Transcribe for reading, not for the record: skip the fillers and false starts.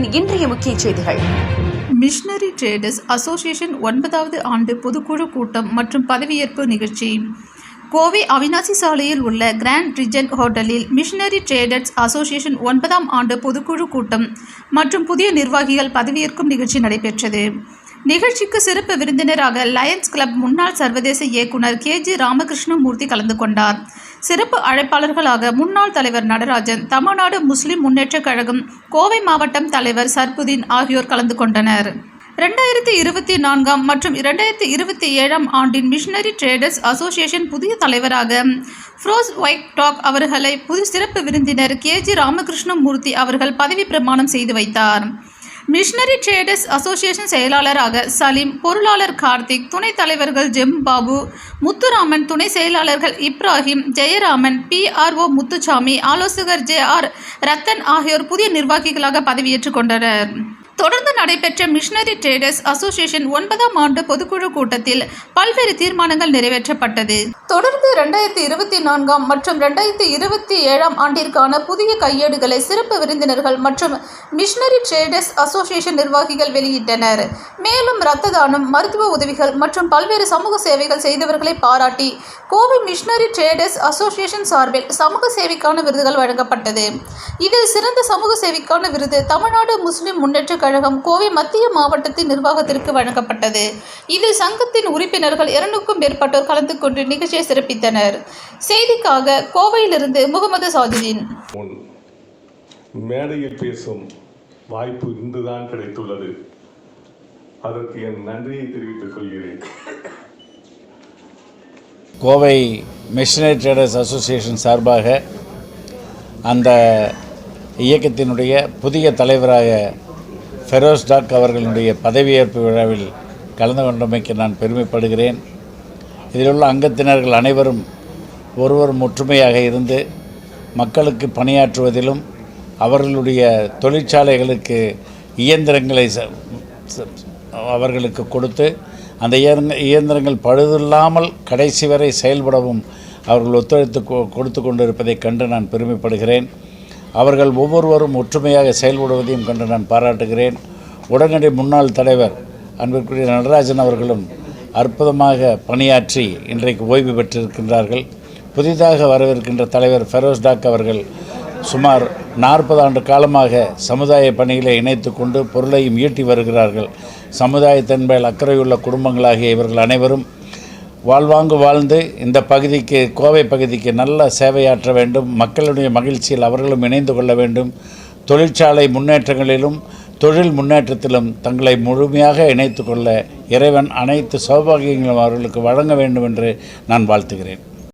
தமிழின் இன்றைய முக்கிய செய்திகள். மிஷனரி ட்ரேடர்ஸ் அசோசியேஷன் 9வது ஆண்டு பொதுக்குழு கூட்டம் மற்றும் பதவியேற்பு நிகழ்ச்சி கோவை அவினாசி சாலையில் உள்ள கிராண்ட் ரிஜென்ட் ஹோட்டலில் மிஷனரி ட்ரேடர்ஸ் அசோசியேஷன் 9ஆம் ஆண்டு பொதுக்குழு கூட்டம் மற்றும் புதிய நிர்வாகிகள் பதவியேற்கும் நிகழ்ச்சி நடைபெற்றது. நிகழ்ச்சிக்கு சிறப்பு விருந்தினராக லயன்ஸ் கிளப் முன்னாள் சர்வதேச இயக்குனர் KG ராமகிருஷ்ணமூர்த்தி கலந்து கொண்டார். சிறப்பு அழைப்பாளர்களாக முன்னாள் தலைவர் நடராஜன், தமிழ்நாடு முஸ்லிம் முன்னேற்றக் கழகம் கோவை மாவட்டம் தலைவர் சர்புதீன் ஆகியோர் கலந்து கொண்டனர். 2024 மற்றும் 2027 ஆண்டின் மிஷனரி ட்ரேடர்ஸ் அசோசியேஷன் புதிய தலைவராக ஃப்ரோஸ் ஒயிட் டாக் அவர்களை சிறப்பு விருந்தினர் KG ராமகிருஷ்ணமூர்த்தி அவர்கள் பதவி பிரமாணம் செய்து வைத்தார். மிஷனரி ட்ரேடர்ஸ் அசோசியேஷன் செயலாளராக சலீம், பொருளாளர் கார்த்திக், துணைத் தலைவர்கள் ஜெம்பாபு, முத்துராமன், துணை செயலாளர்கள் இப்ராஹிம், ஜெயராமன், PRO முத்துசாமி, ஆலோசகர் JR ரத்தன் ஆகியோர் புதிய நிர்வாகிகளாக பதவியேற்றுக் கொண்டனர். தொடர்ந்து நடைபெற்ற மிஷனரி ட்ரேடர்ஸ் அசோசியேஷன் 9ஆம் ஆண்டு பொதுக்குழு கூட்டத்தில் பல்வேறு தீர்மானங்கள் நிறைவேற்றப்பட்டது. தொடர்ந்து 2024 மற்றும் 2027 ஆண்டிற்கான புதிய கையேடுகளை சிறப்பு விருந்தினர்கள் மற்றும் மிஷனரி ட்ரேடர்ஸ் அசோசியேஷன் நிர்வாகிகள் வெளியிட்டனர். மேலும் இரத்த தானம், மருத்துவ உதவிகள் மற்றும் பல்வேறு சமூக சேவைகள் செய்தவர்களை பாராட்டி கோவை மிஷனரி ட்ரேடர்ஸ் அசோசியேஷன் சார்பில் சமூக சேவைக்கான விருதுகள் வழங்கப்பட்டது. இதில் சிறந்த சமூக சேவைக்கான விருது தமிழ்நாடு முஸ்லிம் முன்னேற்ற கழகம் கோவை மத்திய மாவட்டத்தின் நிர்வாகத்திற்கு வழங்கப்பட்டது. இதில் சங்கத்தின் உறுப்பினர்கள் 200க்கும் மேற்பட்டோர் கலந்து கொண்டு நிகழ்ச்சியை சிறப்பித்தனர். செய்திக்காக கோவையிலிருந்து முகமது சாஜிதீன். மேடையில் பேசும் வாய்ப்பு இன்றுதான் கிடைத்துள்ளது. அதற்கு என் நன்றியை தெரிவித்துக் கொள்கிறேன். கோவை மிஷனரி ட்ரேடர்ஸ் அசோசியேஷன் சார்பாக அந்த இயக்கத்தினுடைய புதிய தலைவராக ஃபெரோஸ் டாக் அவர்களுடைய பதவியேற்பு விழாவில் கலந்து கொண்டமைக்கு நான் பெருமைப்படுகிறேன். இதில் உள்ள அங்கத்தினர்கள் அனைவரும் ஒருவரும் ஒற்றுமையாக இருந்து மக்களுக்கு பணியாற்றுவதிலும் அவர்களுடைய தொழிற்சாலைகளுக்கு இயந்திரங்களை அவர்களுக்கு கொடுத்து அந்த இயந்திரங்கள் பழுதில்லாமல் கடைசி வரை செயல்படவும் அவர்கள் ஒத்துழைத்து கொடுத்து கொண்டிருப்பதைக் கண்டு நான் பெருமைப்படுகிறேன். அவர்கள் ஒவ்வொருவரும் ஒற்றுமையாக செயல்படுவதையும் கண்டு நான் பாராட்டுகிறேன். உடனடி முன்னாள் தலைவர் அன்பிற்குரிய நடராஜன் அவர்களும் அற்புதமாக பணியாற்றி இன்றைக்கு ஓய்வு பெற்றிருக்கின்றார்கள். புதிதாக வரவிருக்கின்ற தலைவர் ஃபெரோஸ் டாக் அவர்கள் சுமார் 40 ஆண்டு காலமாக சமுதாய பணிகளை இணைத்து கொண்டு பொருளையும் ஈட்டி வருகிறார்கள். சமுதாயத்தின்மேல் அக்கறையுள்ள குடும்பங்களாகிய இவர்கள் அனைவரும் வாழ்வாங்கு வாழ்ந்து இந்த பகுதிக்கு, கோவை பகுதிக்கு நல்ல சேவையாற்ற வேண்டும். மக்களுடைய மகிழ்ச்சியில் அவர்களும் இணைந்து கொள்ள வேண்டும். தொழிற்சாலை முன்னேற்றங்களிலும் தொழில் முன்னேற்றத்திலும் தங்களை முழுமையாக இணைத்து கொள்ள இறைவன் அனைத்து சௌபாகியங்களும் அவர்களுக்கு வழங்க வேண்டும் என்று நான் வாழ்த்துகிறேன்.